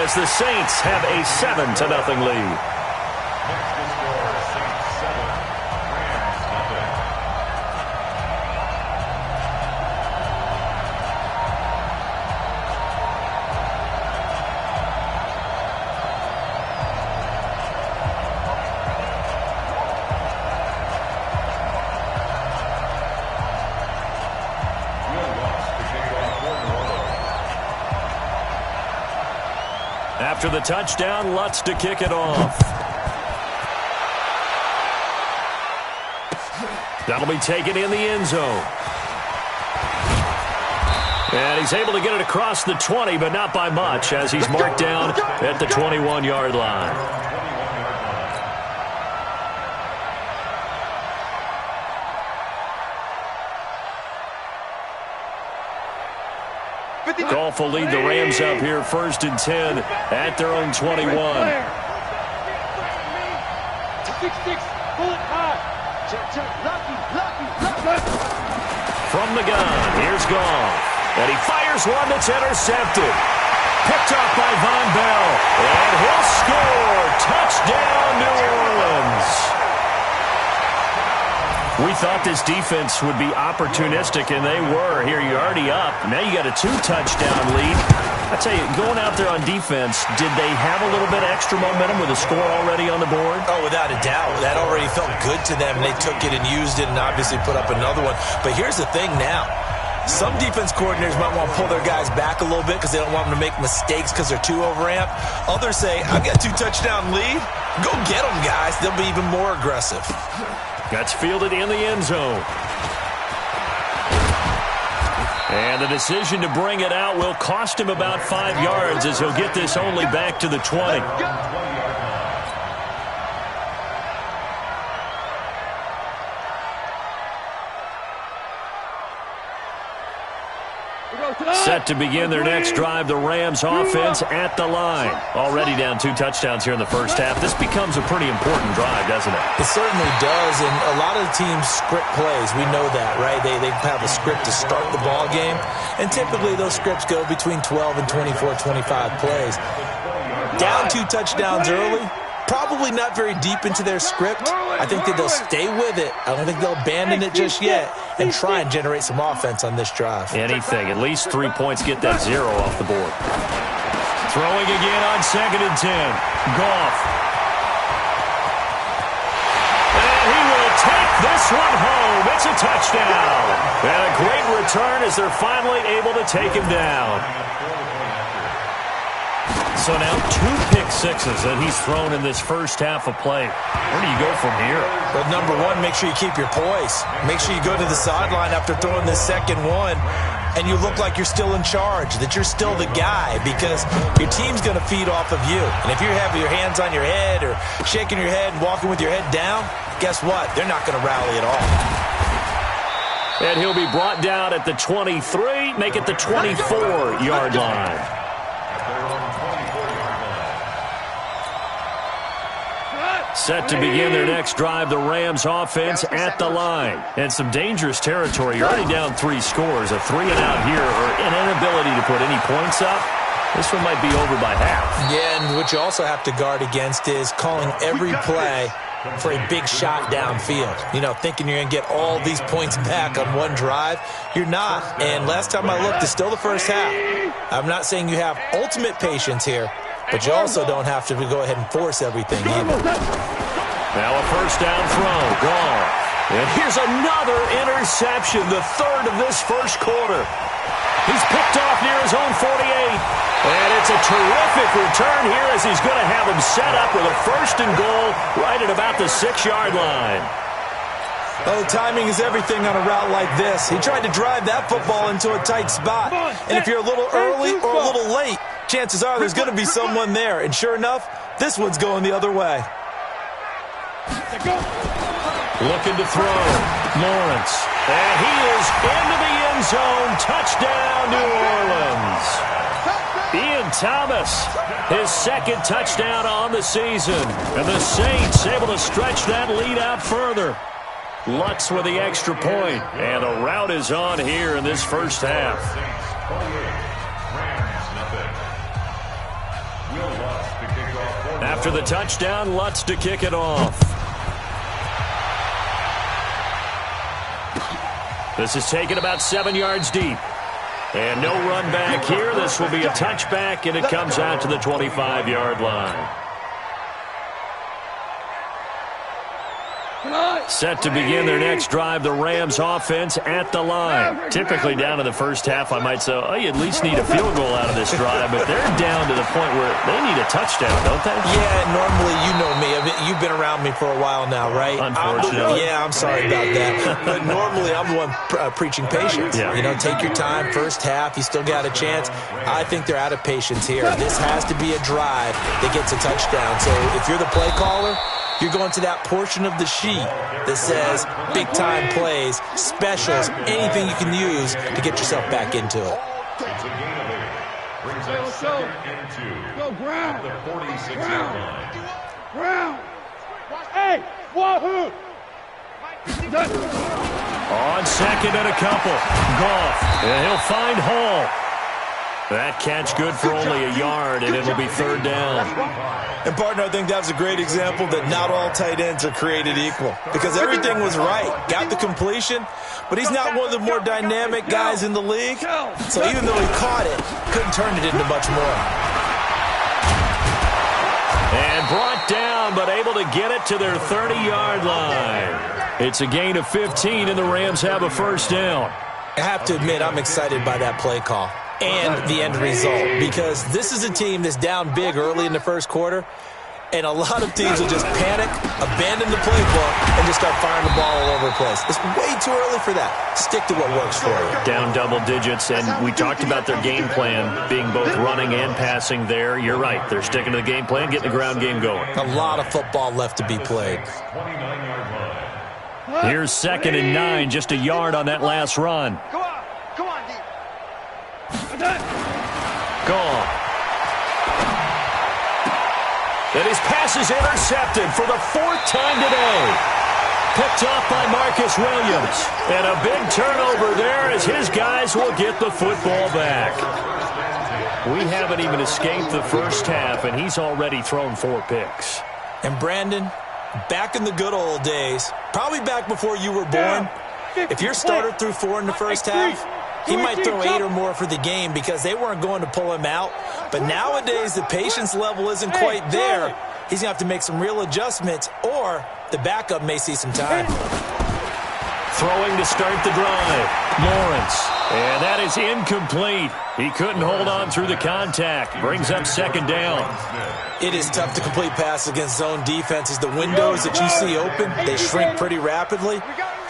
as the Saints have a 7-0 lead. After the touchdown, Lutz to kick it off. That'll be taken in the end zone. And he's able to get it across the 20, but not by much, as he's marked down at the 21-yard line. Goff will lead the Rams up here 1st and 10 at their own 21. From the gun, here's Goff. And he fires one that's intercepted. Picked up by Von Bell. And he'll score. Touchdown, New Orleans. We thought this defense would be opportunistic, and they were. Here, you're already up. Now you got a 2-touchdown lead. I tell you, going out there on defense, did they have a little bit extra momentum with a score already on the board? Oh, without a doubt. That already felt good to them. They took it and used it and obviously put up another one. But here's the thing now. Some defense coordinators might want to pull their guys back a little bit because they don't want them to make mistakes because they're too overamped. Others say, I've got a 2-touchdown lead. Go get them, guys. They'll be even more aggressive. That's fielded in the end zone. And the decision to bring it out will cost him about 5 yards as he'll get this only back to the 20. Set to begin their next drive, the Rams offense at the line. Already down 2 touchdowns here in the first half. This becomes a pretty important drive, doesn't it? It certainly does, and a lot of the teams script plays. We know that, right? They have a script to start the ball game, and typically those scripts go between 12 and 24, 25 plays. Down 2 touchdowns early, probably not very deep into their script. I think that they'll stay with it. I don't think they'll abandon it just yet and try and generate some offense on this drive. Anything. At least 3 points, get that 0 off the board. Throwing again on 2nd and 10. Goff. And he will take this one home. It's a touchdown. And a great return as they're finally able to take him down. So now 2 pick sixes that he's thrown in this first half of play. Where do you go from here? But number one, make sure you keep your poise. Make sure you go to the sideline after throwing this second one, and you look like you're still in charge, that you're still the guy, because your team's going to feed off of you. And if you have your hands on your head or shaking your head and walking with your head down, guess what? They're not going to rally at all. And he'll be brought down at the 23, make it the 24-yard line. Set to begin their next drive, the Rams offense at the line. And some dangerous territory. You're already down 3 scores. A 3-and-out here, or an inability to put any points up. This one might be over by half. Yeah, and what you also have to guard against is calling every play for a big shot downfield. You know, thinking you're going to get all these points back on one drive. You're not. And last time I looked, it's still the first half. I'm not saying you have ultimate patience here, but you also don't have to go ahead and force everything either. Now a first down throw. Gone. And here's another interception, the 3rd of this first quarter. He's picked off near his own 48. And it's a terrific return here as he's going to have him set up with a 1st and goal right at about the 6-yard line. Oh, timing is everything on a route like this. He tried to drive that football into a tight spot. And if you're a little early or a little late, chances are there's going to be someone there. And sure enough, this one's going the other way. Looking to throw. Lawrence. And he is into the end zone. Touchdown, New Orleans. Ian Thomas, his 2nd touchdown on the season. And the Saints able to stretch that lead out further. Lutz with the extra point. And the route is on here in this first half. After the touchdown, Lutz to kick it off. This is taken about 7 yards deep. And no run back here. This will be a touchback, and it comes out to the 25-yard line. Set to begin their next drive, the Rams offense at the line. Typically down in the first half, I might say, oh, you at least need a field goal out of this drive, but they're down to the point where they need a touchdown, don't they? Yeah, normally, you know me. You've been around me for a while now, right? Unfortunately. I'm sorry about that. But normally, I'm the one preaching patience. Yeah. You know, take your time, first half, you still got a chance. I think they're out of patience here. This has to be a drive that gets a touchdown. So if you're the play caller, you're going to that portion of the sheet that says big-time plays, specials, anything you can use to get yourself back into it. Go ground. The 46-yard line. Ground. Hey, wahoo! On second and a couple. Goff. And he'll find Hall. That catch good for only a yard, and it'll be third down. And, partner, I think that was a great example that not all tight ends are created equal because everything was right. Got the completion, but he's not one of the more dynamic guys in the league. So even though he caught it, couldn't turn it into much more. And brought down, but able to get it to their 30-yard line. It's a gain of 15, and the Rams have a first down. I have to admit, I'm excited by that play call and the end result because this is a team that's down big early in the first quarter, and a lot of teams will just panic, abandon the playbook, and just start firing the ball all over the place. It's way too early for that. Stick to what works for you. Down double digits, and we talked about their game plan being both running and passing there. You're right. They're sticking to the game plan, getting the ground game going. A lot of football left to be played. Here's 2nd and 9, just a yard on that last run. Come on, D. Gone. And his pass is intercepted for the 4th time today. Picked off by Marcus Williams. And a big turnover there as his guys will get the football back. We haven't even escaped the first half, and he's already thrown 4 picks. And Brandon, back in the good old days, probably back before you were born, if your starter threw 4 in the first half, he might throw 8 or more for the game because they weren't going to pull him out. But nowadays, the patience level isn't quite there. He's going to have to make some real adjustments, or the backup may see some time. Throwing to start the drive, Lawrence. And that is incomplete. He couldn't hold on through the contact. Brings up 2nd down. It is tough to complete passes against zone defenses. The windows that you see open, they shrink pretty rapidly.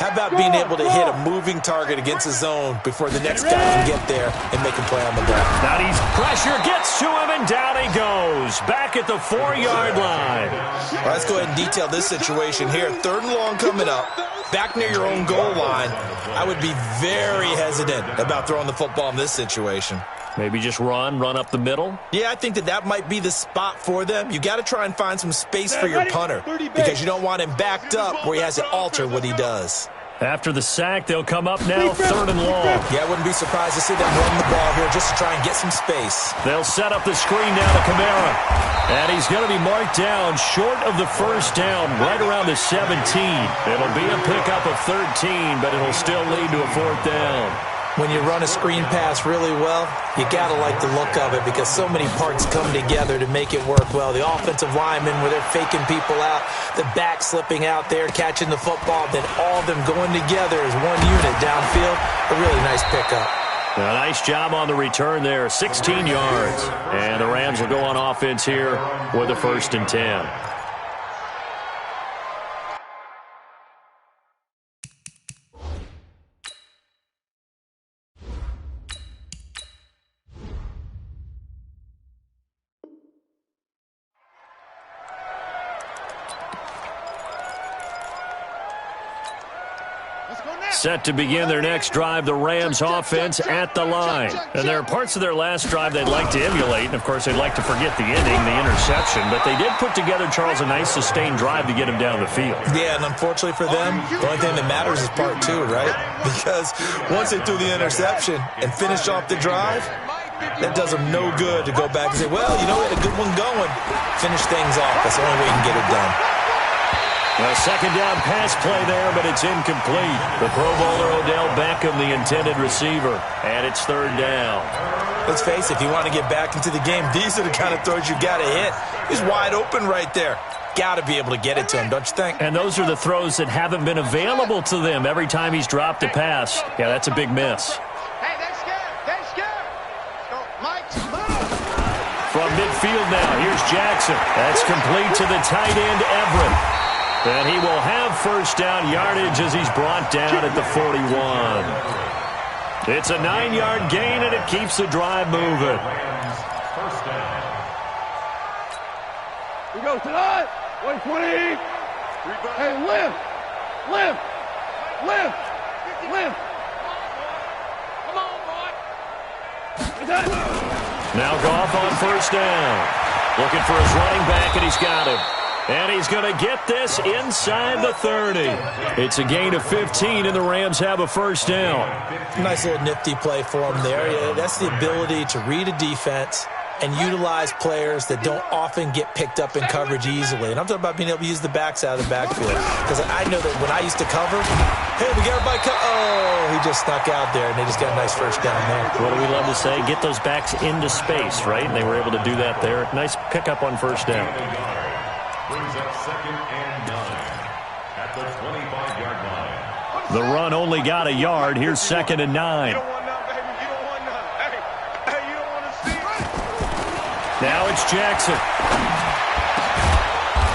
How about being able to hit a moving target against a zone before the next guy can get there and make him play on the ball? Now he's pressure gets to him, and down he goes. Back at the 4-yard line. Well, let's go ahead and detail this situation here. 3rd and long coming up. Back near your own goal line. I would be very hesitant about throwing the football in this situation. Maybe just run up the middle. Yeah, I think that might be the spot for them. You got to try and find some space for your punter because you don't want him backed up where he has to alter what he does. After the sack, they'll come up now 3rd and long. Yeah, I wouldn't be surprised to see them run the ball here just to try and get some space. They'll set up the screen down to Kamara. And he's going to be marked down short of the first down, right around the 17. It'll be a pickup of 13, but it'll still lead to a 4th down. When you run a screen pass really well, you got to like the look of it because so many parts come together to make it work well. The offensive linemen, where they're faking people out, the back slipping out there, catching the football, then all of them going together as one unit downfield. A really nice pickup. A nice job on the return there, 16 yards. And the Rams will go on offense here with a 1st and 10. Set to begin their next drive, the Rams offense at the line. And there are parts of their last drive they'd like to emulate, and of course they'd like to forget the ending, the interception, but they did put together, Charles, a nice sustained drive to get him down the field. Yeah, and unfortunately for them, the only thing that matters is part 2, right? Because once they threw the interception and finished off the drive, That does them no good to go back and say, well, you know, we had a good one going. Finish things off. That's the only way you can get it done. A second down pass play there, but it's incomplete. The Pro Bowler Odell Beckham, the intended receiver, and it's third down. Let's face it, if you want to get back into the game, these are the kind of throws you got to hit. He's wide open right there. Got to be able to get it to him, don't you think? And those are the throws that haven't been available to them every time he's dropped a pass. Yeah, that's a big miss. Hey, they're scared. They're scared. So, Mike, From midfield now, here's Jackson. That's complete to the tight end, Everett. And he will have first down yardage as he's brought down at the 41. It's a 9-yard gain, and it keeps the drive moving. we go tonight. 120. Hey, lift. Lift. Lift. Lift. Come on, boy. Now Goff on first down. Looking for his running back, and he's got him. And he's going to get this inside the 30. It's a gain of 15, and the Rams have a first down. Nice little nifty play for him there. Yeah, that's the ability to read a defense and utilize players that don't often get picked up in coverage easily. And I'm talking about being able to use the backs out of the backfield. Because I know that when I used to cover, hey, we got everybody oh, he just snuck out there, and they just got a nice first down there. What do we love to say? Get those backs into space, right? And they were able to do that there. Nice pickup on first down. Brings up 2nd and 9 at the 25-yard line. The run only got a yard. Here's 2nd and 9. You don't want none, baby. You don't want none. Hey, you don't want to see it. Now it's Jackson.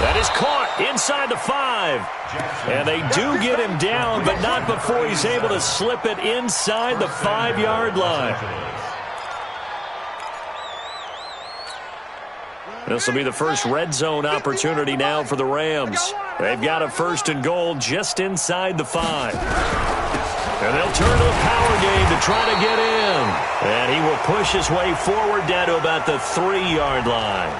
That is caught inside the 5. And they do get him down, but not before he's able to slip it inside the 5-yard line. This will be the first red zone opportunity now for the Rams. They've got a 1st and goal just inside the 5. And they'll turn to a power game to try to get in. And he will push his way forward down to about the 3-yard line.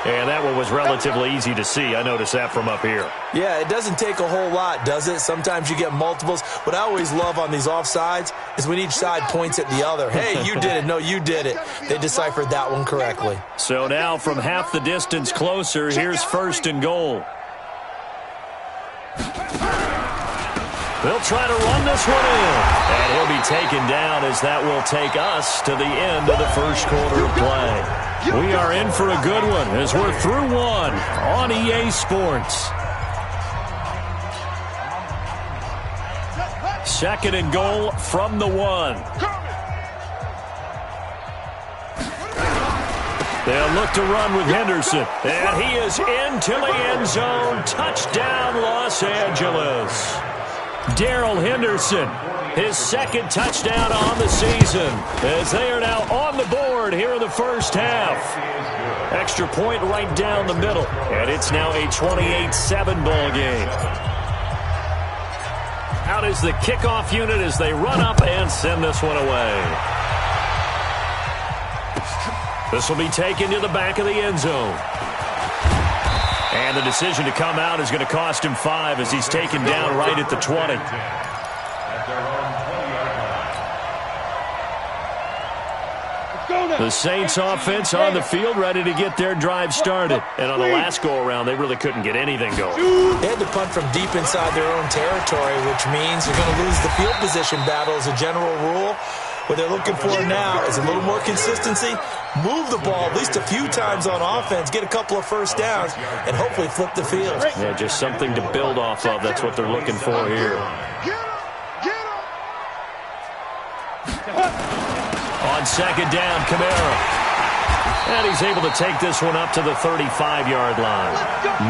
And that one was relatively easy to see. I noticed that from up here. Yeah, it doesn't take a whole lot, does it? Sometimes you get multiples. What I always love on these offsides is when each side points at the other. Hey, you did it. No, you did it. They deciphered that one correctly. So now from half the distance closer, here's 1st and goal. They'll try to run this one in. And he'll be taken down as that will take us to the end of the first quarter of play. We are in for a good one as we're through one on EA Sports. 2nd and goal from the 1. They'll look to run with Henderson. And he is into the end zone. Touchdown, Los Angeles. Darrell Henderson, his 2nd touchdown on the season, as they are now on the board here in the first half. Extra point right down the middle, and it's now a 28-7 ball game. Out is the kickoff unit as they run up and send this one away. This will be taken to the back of the end zone. And the decision to come out is going to cost him 5 as he's taken down right at the 20. The Saints offense on the field ready to get their drive started. And on the last go-around, they really couldn't get anything going. They had to punt from deep inside their own territory, which means they're going to lose the field position battle as a general rule. What they're looking for now is a little more consistency, move the ball at least a few times on offense, get a couple of first downs, and hopefully flip the field. Yeah, just something to build off of. That's what they're looking for here. On 2nd down, Kamara. And he's able to take this one up to the 35-yard line.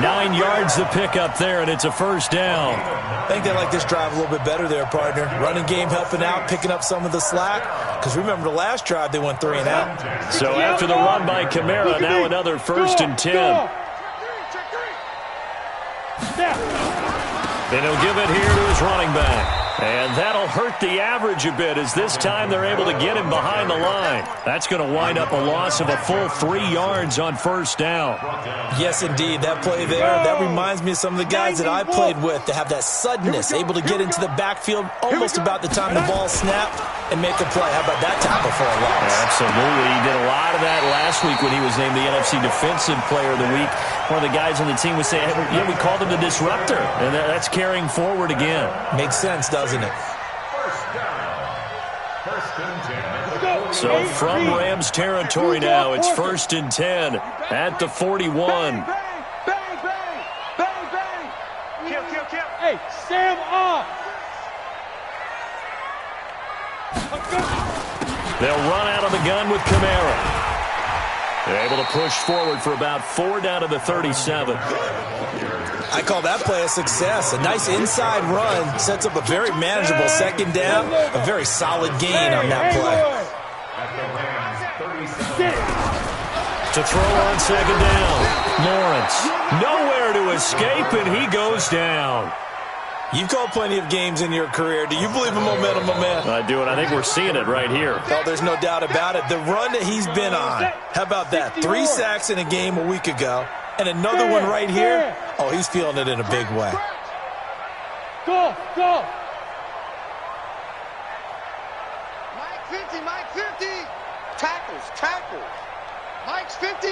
9 yards to pick up there, and it's a first down. I think they like this drive a little bit better there, partner. Running game helping out, picking up some of the slack. Because remember, the last drive, they went 3 and out. So after the run by Kamara, now another 1st and 10. And he'll give it here to his running back. And that'll hurt the average a bit as this time they're able to get him behind the line. That's going to wind up a loss of a full 3 yards on first down. Yes, indeed. That play there, that reminds me of some of the guys that I played with to have that suddenness, able to get into the backfield almost about the time the ball snapped and make a play. How about that tackle for a loss? Yeah, Absolutely. He did a lot of that last week when he was named the NFC Defensive Player of the Week. One of the guys on the team would say, hey, yeah, we called him the disruptor, and that's carrying forward again. Makes sense, doesn't it? So from Rams territory now, it's 1st and 10 at the 41. Kill. Hey, Sam off. They'll run out of the gun with Kamara. They're able to push forward for about 4 down to the 37. I call that play a success. A nice inside run sets up a very manageable second down. A very solid gain on that play. To throw on second down. Lawrence, nowhere to escape, and he goes down. You've called plenty of games in your career. Do you believe in momentum, my man? I do, and I think we're seeing it right here. Oh, there's no doubt about it. The run that he's been on. How about that? 3 sacks in a game a week ago, and another one right here. Oh, he's feeling it in a big way. Go. Mike 50. Tackles. Mike's 50.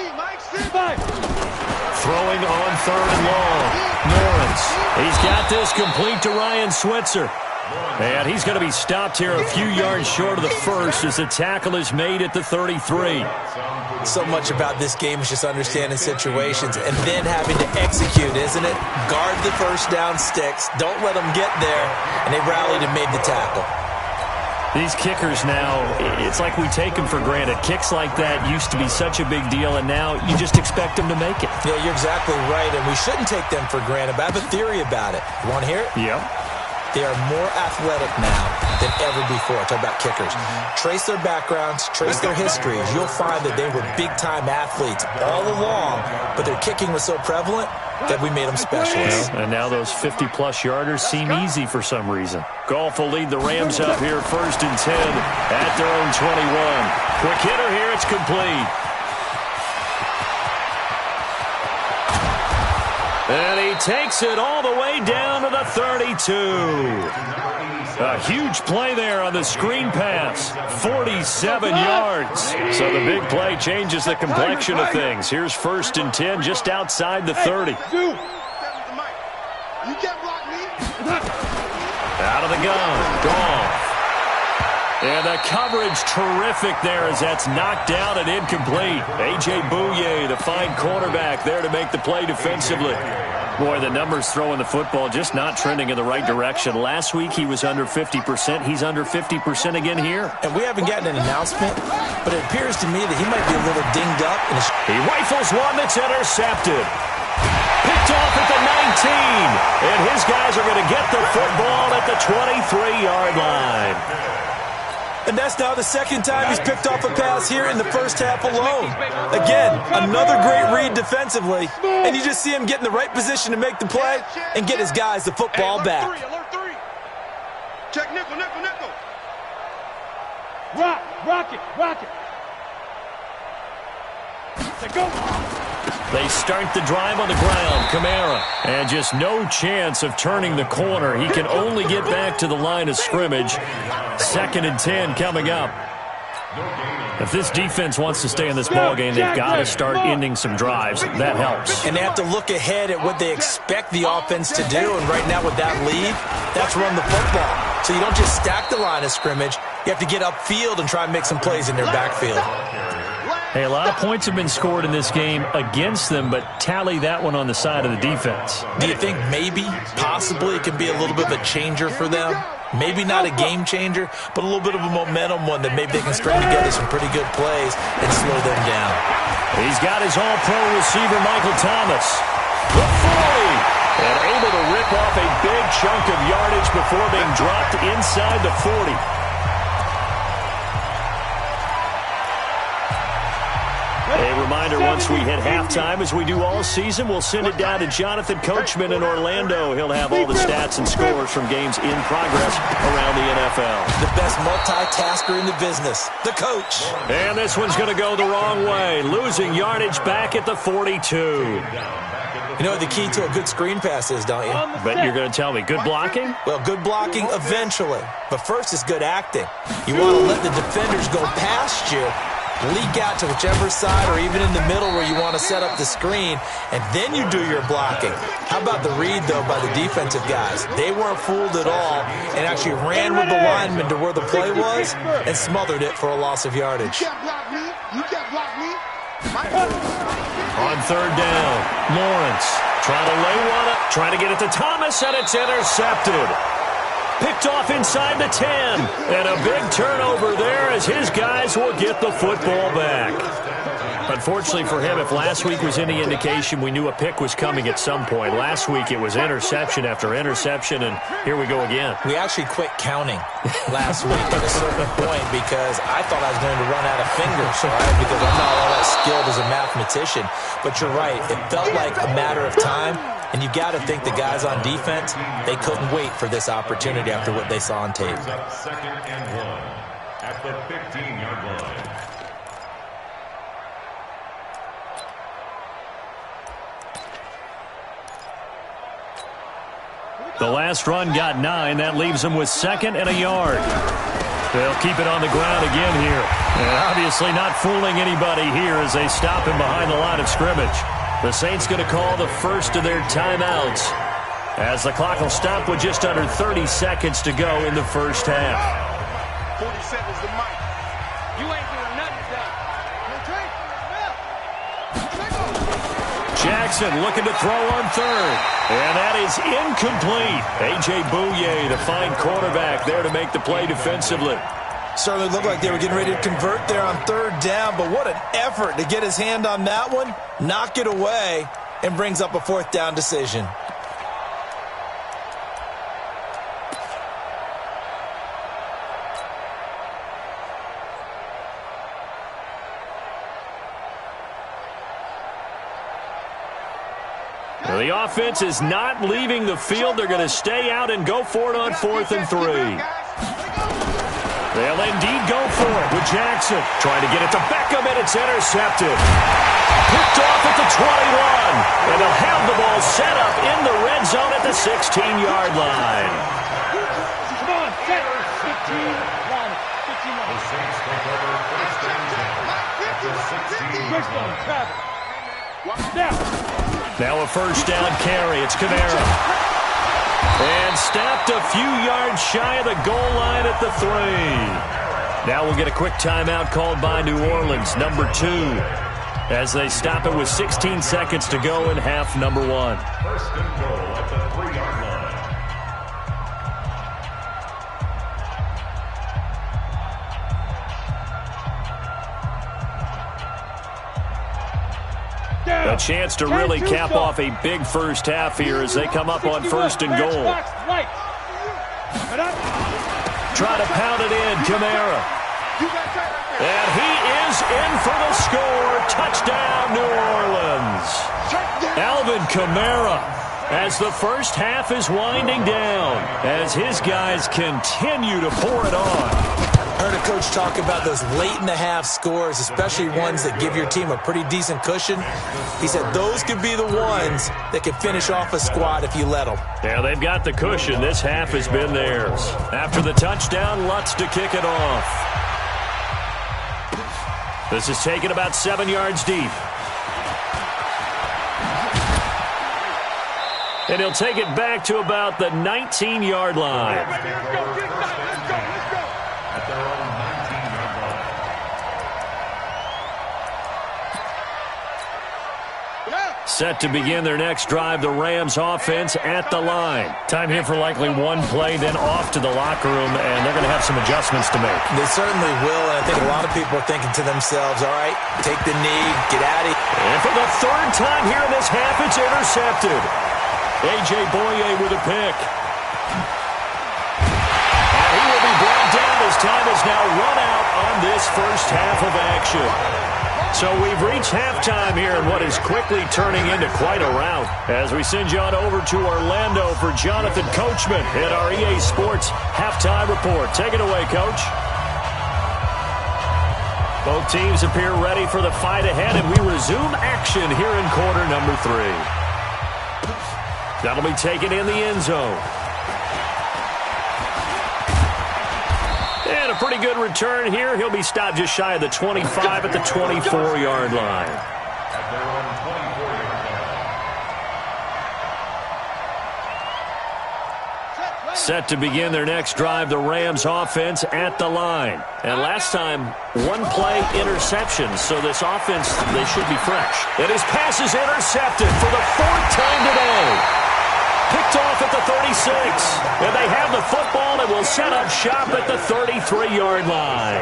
Throwing on 3rd and long. Lawrence. He's got this complete to Ryan Switzer. And he's going to be stopped here a few yards short of the first as the tackle is made at the 33. So much about this game is just understanding situations and then having to execute, isn't it? Guard the first down sticks. Don't let them get there. And they rallied and made the tackle. These kickers now, it's like we take them for granted. Kicks like that used to be such a big deal, and now you just expect them to make it. Yeah, you're exactly right, and we shouldn't take them for granted, but I have a theory about it. You want to hear it? Yep. They are more athletic now than ever before. Talk about kickers. Trace their backgrounds, trace their histories. You'll find that they were big-time athletes all along, but their kicking was so prevalent that we made them specialists. And now those 50-plus yarders seem easy for some reason. Goff will lead the Rams up here 1st and 10 at their own 21. Quick hitter here, it's complete. And he takes it all the way down to the 32. A huge play there on the screen pass. 47 yards. So the big play changes the complexion of things. Here's 1st and 10 just outside the 30. You can't block me. Out of the gun. Goff. And the coverage terrific there as that's knocked down and incomplete. A.J. Bouye, the fine cornerback, there to make the play defensively. Boy, the numbers throwing the football just not trending in the right direction. Last week he was under 50%. He's under 50% again here. And we haven't gotten an announcement, but it appears to me that he might be a little dinged up. He rifles one that's intercepted. Picked off at the 19. And his guys are going to get the football at the 23-yard line. And that's now the second time he's picked off a pass here in the first half alone. Again, another great read defensively. And you just see him get in the right position to make the play and get his guys the football back. Alert three. Check nickel. Rock it. Let's go. They start the drive on the ground. Kamara. And just no chance of turning the corner. He can only get back to the line of scrimmage. 2nd and 10 coming up. If this defense wants to stay in this ballgame, they've got to start ending some drives. That helps. And they have to look ahead at what they expect the offense to do. And right now with that lead, that's run the football. So you don't just stack the line of scrimmage. You have to get upfield and try and make some plays in their backfield. Hey, a lot of points have been scored in this game against them, but tally that one on the side of the defense. Do you think maybe, possibly, it can be a little bit of a changer for them? Maybe not a game changer, but a little bit of a momentum one that maybe they can string together some pretty good plays and slow them down. He's got his all-pro receiver, Michael Thomas. The 40. And able to rip off a big chunk of yardage before being dropped inside the 40. A reminder, once we hit halftime, as we do all season, we'll send it down to Jonathan Coachman in Orlando. He'll have all the stats and scores from games in progress around the NFL. The best multitasker in the business, the coach. And this one's going to go the wrong way, losing yardage back at the 42. You know what the key to a good screen pass is, don't you? But you're going to tell me, good blocking? Well, good blocking eventually. But first is good acting. You want to let the defenders go past you, leak out to whichever side or even in the middle where you want to set up the screen, and then you do your blocking. How about the read, though, by the defensive guys? They weren't fooled at all and actually ran with the lineman to where the play was and smothered it for a loss of yardage. You can't block me. You can't block me. On third down, Lawrence trying to lay one up, trying to get it to Thomas, and it's intercepted. Picked off inside the 10, and a big turnover there as his guys will get the football back. Unfortunately for him, if last week was any indication, we knew a pick was coming at some point. Last week it was interception after interception, and here we go again. We actually quit counting last week at a certain point because I thought I was going to run out of fingers, right? Because I'm not all that skilled as a mathematician. But you're right. It felt like a matter of time, and you got to think the guys on defense, they couldn't wait for this opportunity after what they saw on tape. Second and 1 at the 15-yard line. The last run got 9. That leaves them with second and a yard. They'll keep it on the ground again here. And obviously not fooling anybody here as they stop him behind the line of scrimmage. The Saints going to call the first of their timeouts as the clock will stop with just under 30 seconds to go in the first half. 40 seconds to Mike. You ain't doing nothing today. Jackson looking to throw on third. And that is incomplete. A.J. Bouye, the fine cornerback, there to make the play defensively. Certainly looked like they were getting ready to convert there on third down, but what an effort to get his hand on that one, knock it away, and brings up a fourth down decision. The offense is not leaving the field. They're going to stay out and go for it on 4th and 3. They'll indeed go for it with Jackson. Trying to get it to Beckham, and it's intercepted. Picked off at the 21. And they'll have the ball set up in the red zone at the 16-yard line. Come on, set. 15, line. 15 line. The Saints take over first and 10 at the 16. First down, Travis. Snap. Now a first down carry. It's Kamara. And stopped a few yards shy of the goal line at the 3. Now we'll get a quick timeout called by New Orleans, number 2, as they stop it with 16 seconds to go in half number 1. First and goal at the 3-yard line. A chance to really cap off a big first half here as they come up on first and goal. Try to pound it in, Kamara. And he is in for the score. Touchdown, New Orleans. Alvin Kamara, as the first half is winding down, as his guys continue to pour it on. I heard a coach talk about those late-in-the-half scores, especially ones that give your team a pretty decent cushion. He said those could be the ones that could finish off a squad if you let them. Yeah, they've got the cushion. This half has been theirs. After the touchdown, Lutz to kick it off. This is taken about 7 yards deep. And he'll take it back to about the 19-yard line. Set to begin their next drive, the Rams offense at the line. Time here for likely one play, then off to the locker room, and they're going to have some adjustments to make. They certainly will, and I think a lot of people are thinking to themselves, all right, take the knee, get out of here. And for the third time here in this half, it's intercepted. A.J. Bouye with a pick. And he will be brought down as time is now run out on this first half of action. So we've reached halftime here in what is quickly turning into quite a rout as we send you on over to Orlando for Jonathan Coachman at our EA Sports Halftime Report. Take it away, Coach. Both teams appear ready for the fight ahead, and we resume action here in quarter number 3. That'll be taken in the end zone. And a pretty good return here. He'll be stopped just shy of the 25 at the 24-yard line. Set to begin their next drive, the Rams offense at the line. And last time, one play interception, so this offense, they should be fresh. And his pass is intercepted for the fourth time today. Picked off at the 36. And they have the football and will set up shop at the 33-yard line.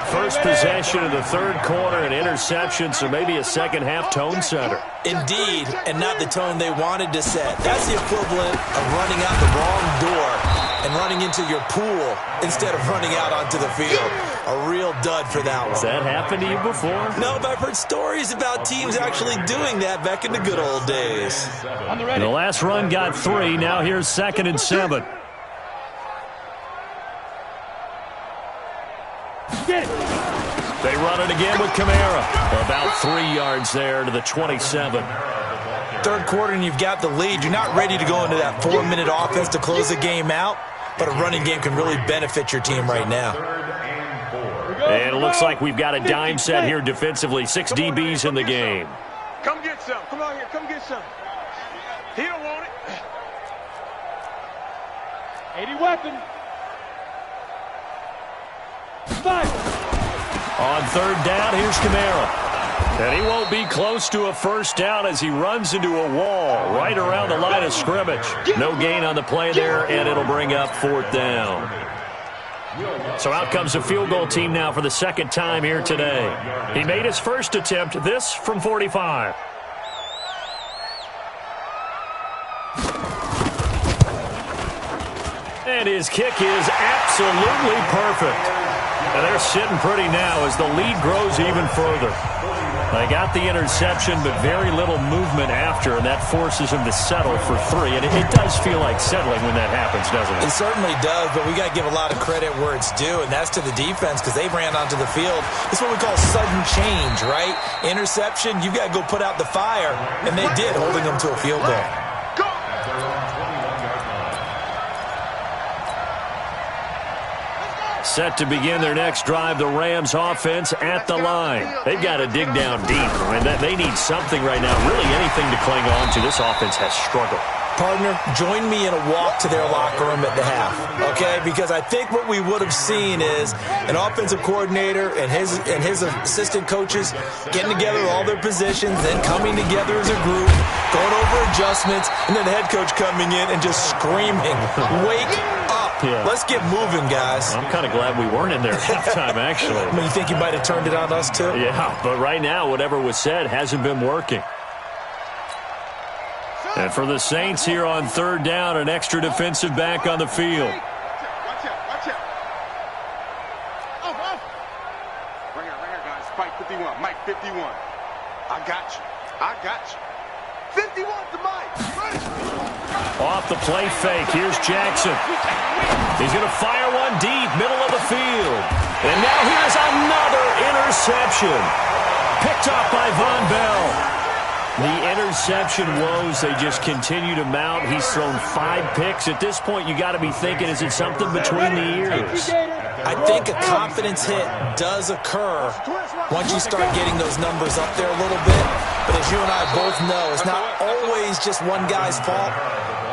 First possession of the third quarter, an interception, so maybe a second-half tone setter. Indeed, and not the tone they wanted to set. That's the equivalent of running out the wrong door and running into your pool instead of running out onto the field. A real dud for that one. Has that happened to you before? No, but I've heard stories about teams actually doing that back in the good old days. The last run got 3. Now here's 2nd and 7. They run it again with Kamara. About 3 yards there to the 27. Third quarter and you've got the lead. You're not ready to go into that 4-minute offense to close the game out, but a running game can really benefit your team right now. And it looks like we've got a dime set here defensively. 6 DBs in the game. Come get some. Come on here. Come get some. He don't want it. 80 weapon. 5. On third down, here's Kamara. And he won't be close to a first down as he runs into a wall right around the line of scrimmage. No gain on the play there, and it'll bring up 4th down. So out comes the field goal team now for the second time here today. He made his first attempt, this from 45. And his kick is absolutely perfect. And they're sitting pretty now as the lead grows even further. They got the interception, but very little movement after, and that forces him to settle for 3. And it does feel like settling when that happens, doesn't it? It certainly does, but we got to give a lot of credit where it's due, and that's to the defense because they ran onto the field. It's what we call sudden change, right? Interception, you got to go put out the fire, and they did, holding them to a field goal. Set to begin their next drive, the Rams offense at the line. They've got to dig down deep. I mean, they need something right now, really anything to cling on to. This offense has struggled. Partner, join me in a walk to their locker room at the half, okay? Because I think what we would have seen is an offensive coordinator and his assistant coaches getting together all their positions, then coming together as a group, going over adjustments, and then the head coach coming in and just screaming, "Wake up. Yeah. Let's get moving, guys." I'm kind of glad we weren't in there at halftime, actually. I mean, you think you might have turned it on us, too? Yeah, but right now, whatever was said hasn't been working. And for the Saints here on third down, an extra defensive back on the field. Watch out. Oh. Right here, guys. Mike 51. Mike 51. I got you. 51 to Mike. Off the play fake. Here's Jackson. He's going to fire one deep, middle of the field. And now here's another interception. Picked off by Von Bell. The interception woes, they just continue to mount. He's thrown 5 picks. At this point, you got to be thinking, is it something between the ears? I think a confidence hit does occur once you start getting those numbers up there a little bit. But as you and I both know, it's not always just one guy's fault.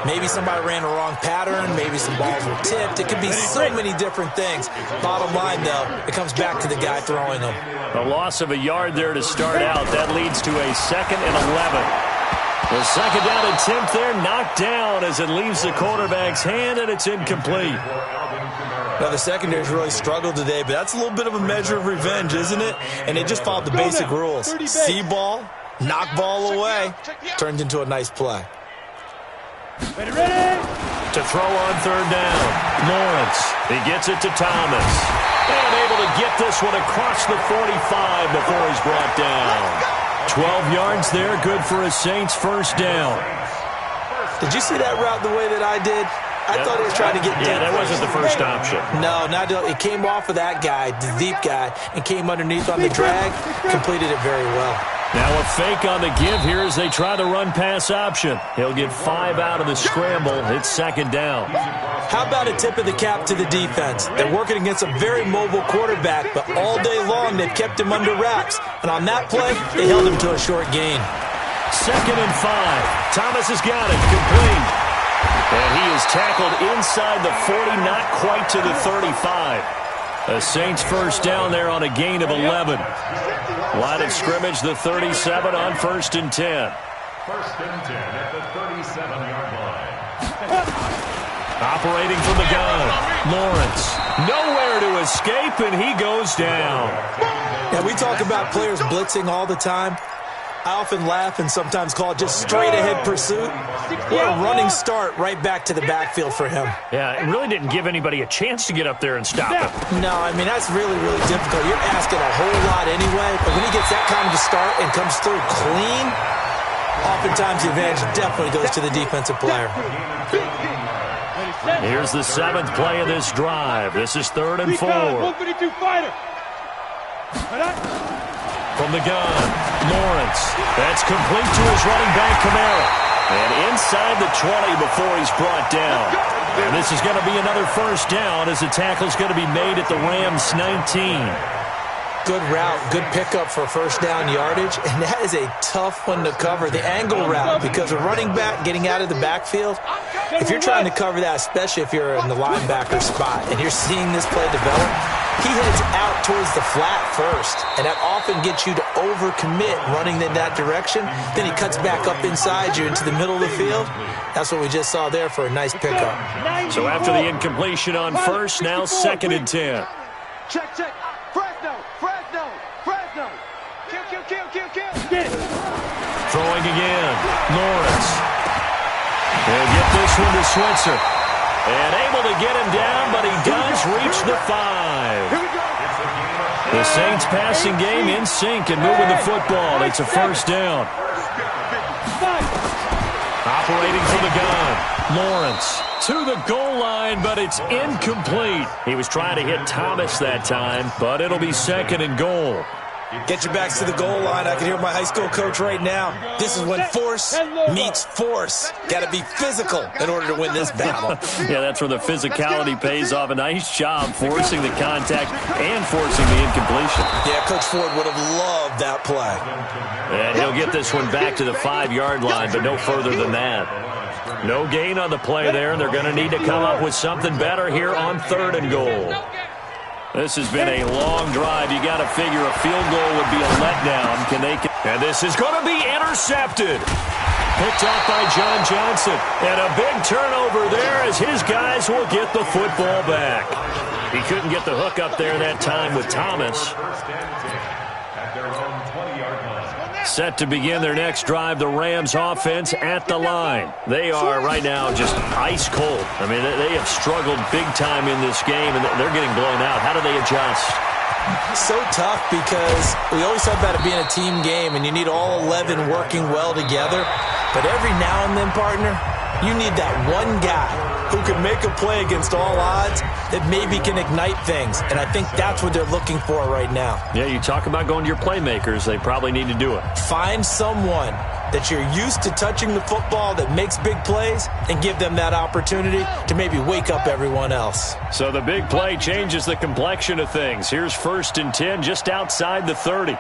Maybe somebody ran a wrong pattern. Maybe some balls were tipped. It could be so many different things. Bottom line, though, it comes back to the guy throwing them. A loss of a yard there to start out. That leads to a 2nd and 11. The second down attempt there knocked down as it leaves the quarterback's hand, and it's incomplete. Now, the secondary's really struggled today, but that's a little bit of a measure of revenge, isn't it? And they just followed the basic rules. See ball, knock ball away, turned into a nice play. Ready. To throw on third down, Lawrence. He gets it to Thomas. And able to get this one across the 45 before he's brought down. 12 yards there, good for a Saints first down. Did you see that route the way that I did? I thought he was trying to get deep. Yeah, that wasn't the first option. No, it came off of that guy, the deep guy, and came underneath on the drag, completed it very well. Now a fake on the give here as they try the run-pass option. He'll get 5 out of the scramble. It's second down. How about a tip of the cap to the defense? They're working against a very mobile quarterback, but all day long they've kept him under wraps. And on that play, they held him to a short gain. 2nd and 5. Thomas has got it. Complete. And he is tackled inside the 40, not quite to the 35. The Saints first down there on a gain of 11. Line of scrimmage, the 37 on 1st and 10. 1st and 10 at the 37-yard line. Operating from the gun, Lawrence. Nowhere to escape, and he goes down. Yeah, we talk about players blitzing all the time. I often laugh and sometimes call it just straight-ahead pursuit. What a running start right back to the backfield for him. Yeah, it really didn't give anybody a chance to get up there and stop him. No, I mean, that's really, really difficult. You're asking a whole lot anyway, but when he gets that kind of a start and comes through clean, oftentimes the advantage definitely goes to the defensive player. Here's the 7th play of this drive. This is 3rd and 4. From the gun, Lawrence. That's complete to his running back, Kamara. And inside the 20 before he's brought down. And this is going to be another first down as the tackle's going to be made at the Rams' 19. Good route, good pickup for first down yardage, and that is a tough one to cover, the angle route, because a running back getting out of the backfield, if you're trying to cover that, especially if you're in the linebacker spot, and you're seeing this play develop, he heads out towards the flat first, and that often gets you to overcommit running in that direction. Then he cuts back up inside you into the middle of the field. That's what we just saw there for a nice pickup. So after the incompletion on first, now 2nd and 10. Check. Fresno. Kill. Throwing again, Lawrence. He'll get this one to Switzer. And able to get him down, but he does reach the 5. The Saints passing game in sync and moving the football. It's a first down. Operating from the gun, Lawrence to the goal line, but it's incomplete. He was trying to hit Thomas that time, but it'll be 2nd and goal. Get your backs to the goal line. I can hear my high school coach right now. This is when force meets force. Got to be physical in order to win this battle. Yeah, that's where the physicality pays off. A nice job forcing the contact and forcing the incompletion. Yeah, Coach Ford would have loved that play. And he'll get this one back to the 5-yard line, but no further than that. No gain on the play there, and they're going to need to come up with something better here on 3rd and goal. This has been a long drive. You got to figure a field goal would be a letdown. And this is going to be intercepted. Picked off by John Johnson. And a big turnover there as his guys will get the football back. He couldn't get the hook up there that time with Thomas. Set to begin their next drive, the Rams offense at the line. They are right now just ice cold. I mean, they have struggled big time in this game, and they're getting blown out. How do they adjust? So tough because we always talk about it being a team game, and you need all 11 working well together. But every now and then, partner, you need that one guy who can make a play against all odds that maybe can ignite things. And I think that's what they're looking for right now. Yeah, you talk about going to your playmakers. They probably need to do it. Find someone that you're used to touching the football that makes big plays and give them that opportunity to maybe wake up everyone else. So the big play changes the complexion of things. Here's 1st and 10 just outside the 30.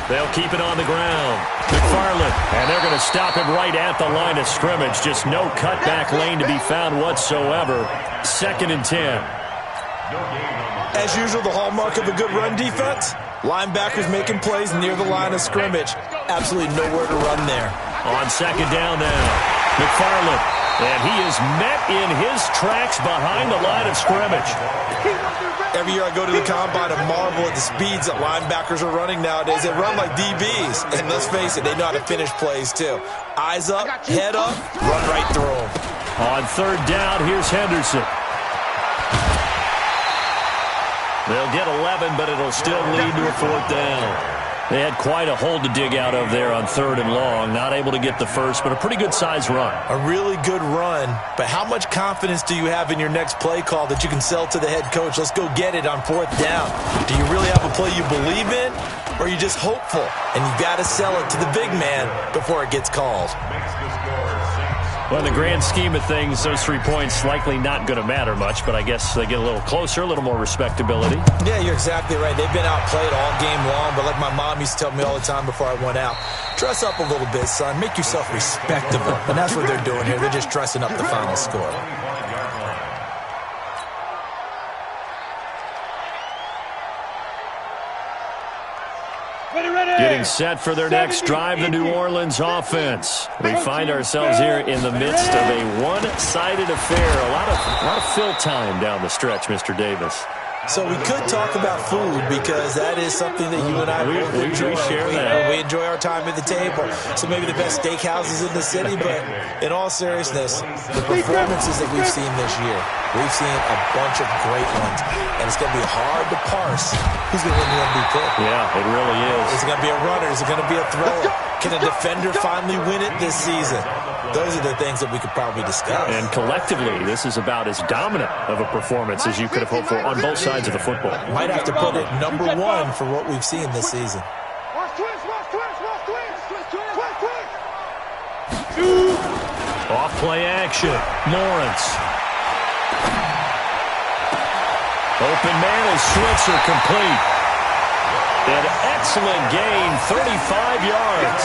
They'll keep it on the ground. McFarland, and they're going to stop him right at the line of scrimmage. Just no cutback lane to be found whatsoever. 2nd and 10. As usual, the hallmark of a good run defense, linebackers making plays near the line of scrimmage. Absolutely nowhere to run there. On 2nd down now, McFarland, and he is met in his tracks behind the line of scrimmage. Every year I go to the combine and marvel at the speeds that linebackers are running nowadays. They run like DBs, and let's face it, they know how to finish plays too. Eyes up, head up, run right through them. On 3rd down, here's Henderson. They'll get 11, but it'll still lead to a 4th down. They had quite a hole to dig out of there on 3rd and long. Not able to get the first, but a pretty good-sized run. A really good run, but how much confidence do you have in your next play call that you can sell to the head coach? Let's go get it on 4th down. Do you really have a play you believe in? or are you just hopeful? And you've got to sell it to the big man before it gets called. Well, in the grand scheme of things, those 3 points likely not going to matter much, but I guess they get a little closer, a little more respectability. Yeah, you're exactly right. They've been outplayed all game long, but like my mom used to tell me all the time before I went out, dress up a little bit, son. Make yourself respectable. And that's what they're doing here. They're just dressing up the final score. Getting set for their next drive, the New Orleans offense. We find ourselves here in the midst of a one-sided affair. A lot of fill time down the stretch, Mr. Davis. So we could talk about food because that is something that you and I enjoy. We share that. We enjoy our time at the table. So maybe the best steakhouses in the city, but in all seriousness, the performances that we've seen this year, we've seen a bunch of great ones, and it's going to be hard to parse who's going to win the MVP. Yeah, it really is. Is it going to be a runner? Is it going to be a thrower? Can a defender finally win it this season? Those are the things that we could probably discuss. And collectively, this is about as dominant of a performance as you could have hoped for on both sides of the football. Might have to put it number one for what we've seen this season. Off play action. Lawrence. Open man is Switzer complete. An excellent gain, 35 yards.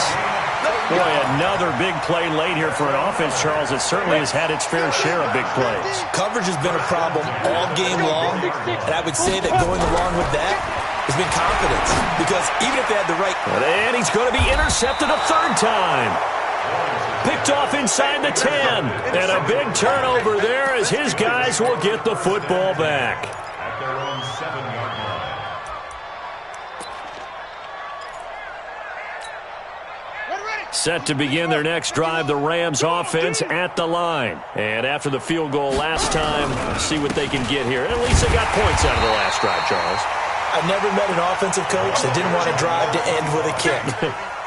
Boy, another big play late here for an offense, Charles. It certainly has had its fair share of big plays. Coverage has been a problem all game long, and I would say that going along with that has been confidence. Because even if they had the right... And he's going to be intercepted a third time. Picked off inside the 10. And a big turnover there as his guys will get the football back. At their own 7-yard line. Set to begin their next drive, the Rams offense at the line. And after the field goal last time, see what they can get here. At least they got points out of the last drive, Charles. I've never met an offensive coach that didn't want to drive to end with a kick.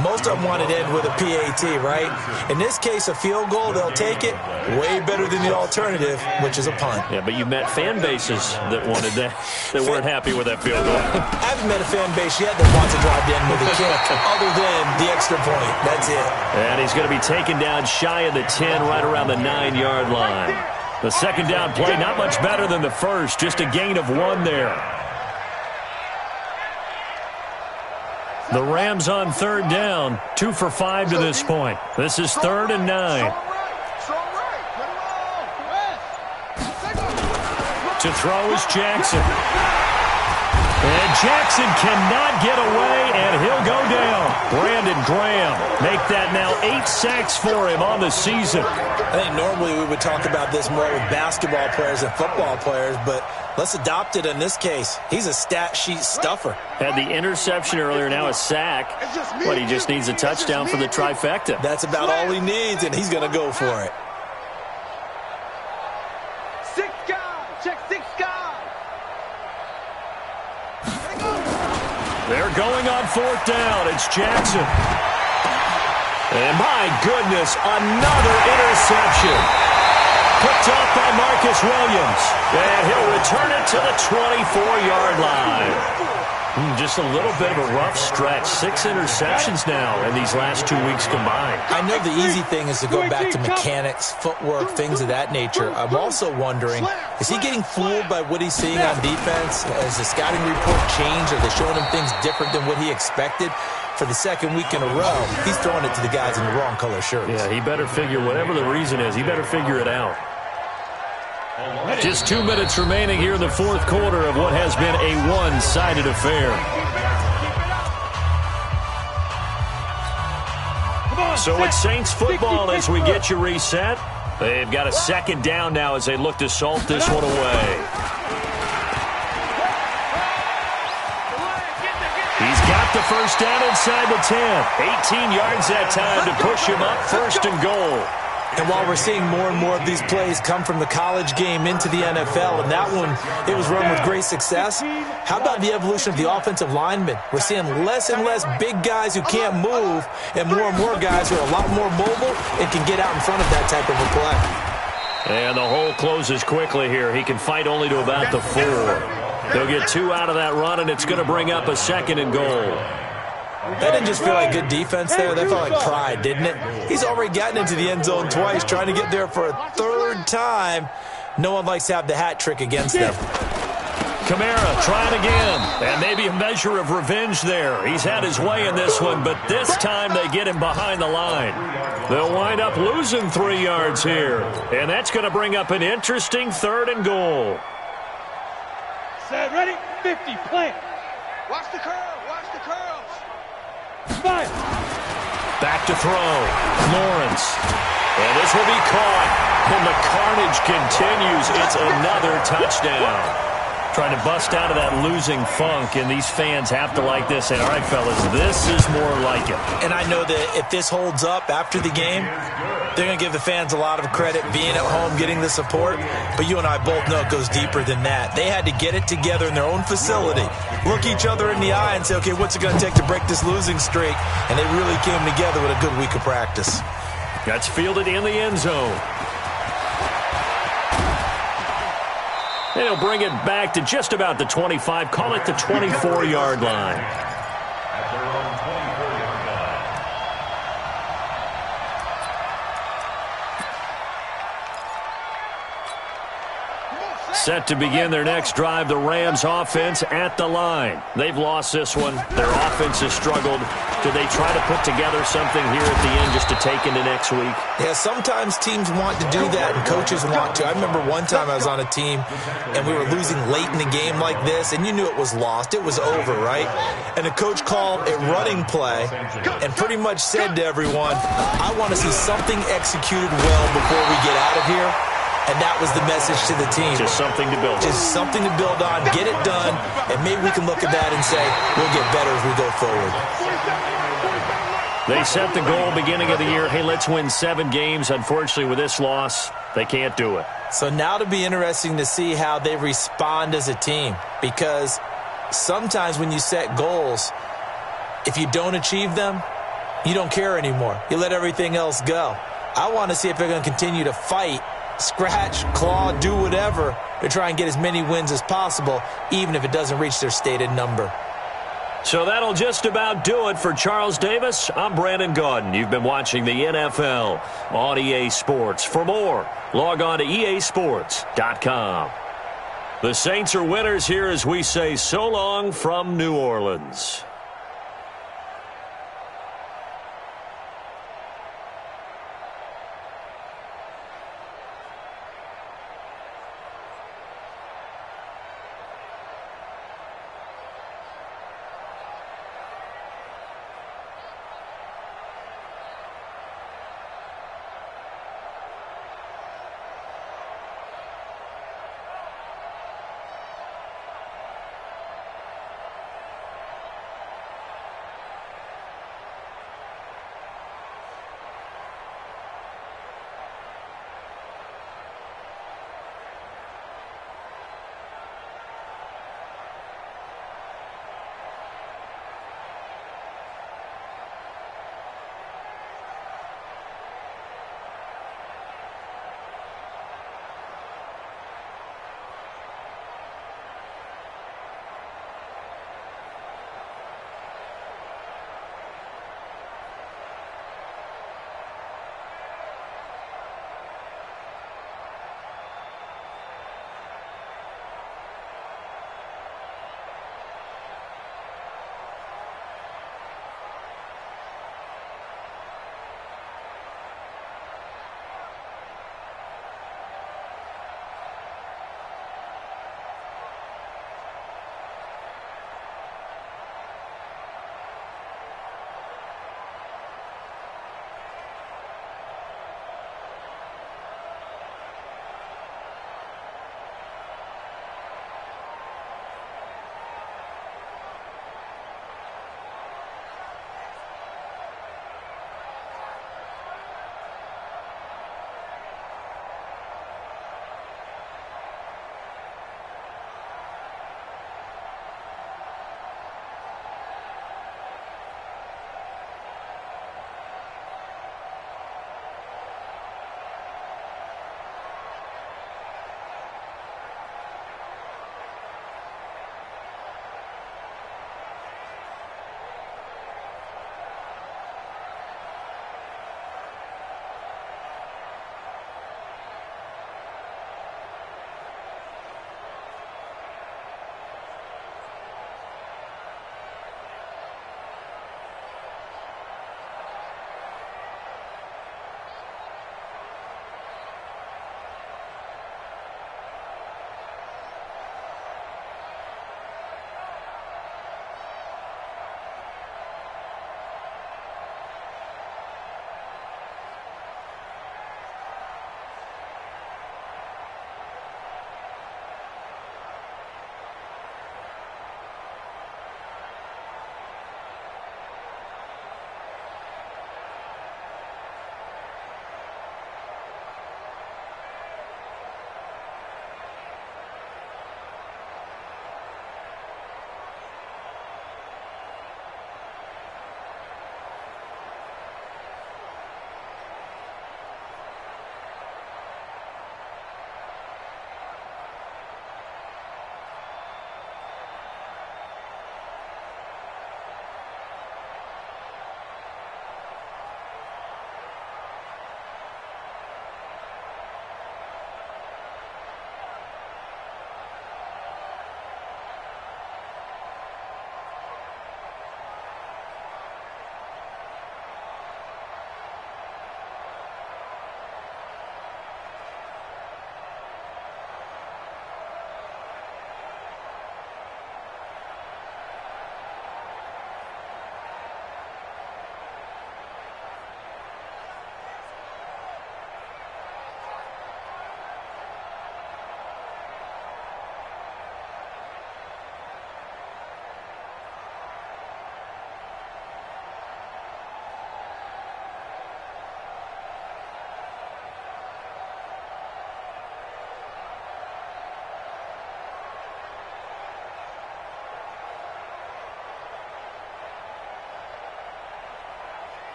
Most of them wanted to end with a PAT, right? In this case, a field goal, they'll take it. Way better than the alternative, which is a punt. Yeah, but you met fan bases that wanted that, that weren't happy with that field goal. I haven't met a fan base yet that wants to drive to end with a kick, other than the extra point. That's it. And he's going to be taken down shy of the 10, right around the 9-yard line. The second down play, not much better than the first, just a gain of 1 there. The Rams on third down, 2 for 5 to this point. This is 3rd and 9. To throw is Jackson. And Jackson cannot get away, and he'll go down. Brandon Graham make that now 8 sacks for him on the season. I think normally we would talk about this more with basketball players and football players, but let's adopt it in this case. He's a stat sheet stuffer. Had the interception earlier, now a sack. But he just needs a touchdown for the trifecta. That's about all he needs, and he's going to go for it. 6 guys. Check 6 guys. They're going on 4th down. It's Jackson. And my goodness, another interception. Picked off by Marcus Williams. And he'll return it to the 24-yard line. Just a little bit of a rough stretch. 6 interceptions now in these last 2 weeks combined. I know the easy thing is to go back to mechanics, footwork, things of that nature. I'm also wondering, is he getting fooled by what he's seeing on defense? Has the scouting report changed? Are they showing him things different than what he expected? For the second week in a row, he's throwing it to the guys in the wrong color shirts. Yeah, he better figure, whatever the reason is, he better figure it out. Just 2 minutes remaining here in the 4th quarter of what has been a one-sided affair. So it's Saints football as we get you reset. They've got a second down now as they look to salt this one away. He's got the first down inside the 10. 18 yards that time to push him up 1st and goal. And while we're seeing more and more of these plays come from the college game into the NFL, and that one, it was run with great success, how about the evolution of the offensive linemen? We're seeing less and less big guys who can't move and more guys who are a lot more mobile and can get out in front of that type of a play. And the hole closes quickly here. He can fight only to about the 4. They'll get 2 out of that run, and it's going to bring up a 2nd and goal. That didn't just feel like good defense there. That felt like pride, didn't it? He's already gotten into the end zone twice, trying to get there for a third time. No one likes to have the hat trick against them. Kamara trying again, and maybe a measure of revenge there. He's had his way in this one, but this time they get him behind the line. They'll wind up losing 3 yards here, and that's going to bring up an interesting 3rd and goal. Set, ready, 50, plant. Watch the curl, watch the curls. 5. Back to throw, Lawrence. And this will be caught, and the carnage continues. It's another touchdown. Trying to bust out of that losing funk, and these fans have to like this. And all right, fellas, this is more like it. And I know that if this holds up after the game, they're going to give the fans a lot of credit being at home, getting the support. But you and I both know it goes deeper than that. They had to get it together in their own facility, look each other in the eye and say, okay, what's it going to take to break this losing streak? And they really came together with a good week of practice. That's fielded in the end zone. And he'll bring it back to just about the 25. Call it the 24-yard line. At their own 24-yard line. Set to begin their next drive, the Rams offense at the line. They've lost this one. Their offense has struggled. Do they try to put together something here at the end just to take into next week? Yeah, sometimes teams want to do that and coaches want to. I remember one time I was on a team and we were losing late in the game like this, and you knew it was lost. It was over, right? And the coach called a running play and pretty much said to everyone, I want to see something executed well before we get out of here. And that was the message to the team. Just something to build on. Just something to build on, get it done, and maybe we can look at that and say, we'll get better as we go forward. They set the goal beginning of the year. Hey, let's win 7 games. Unfortunately, with this loss, they can't do it. So now it'll be interesting to see how they respond as a team, because sometimes when you set goals, if you don't achieve them, you don't care anymore. You let everything else go. I want to see if they're going to continue to fight, scratch, claw, do whatever to try and get as many wins as possible, even if it doesn't reach their stated number. So that'll just about do it for Charles Davis. I'm Brandon Gaudin. You've been watching the NFL on EA Sports. For more, log on to easports.com. The Saints are winners here as we say so long from New Orleans.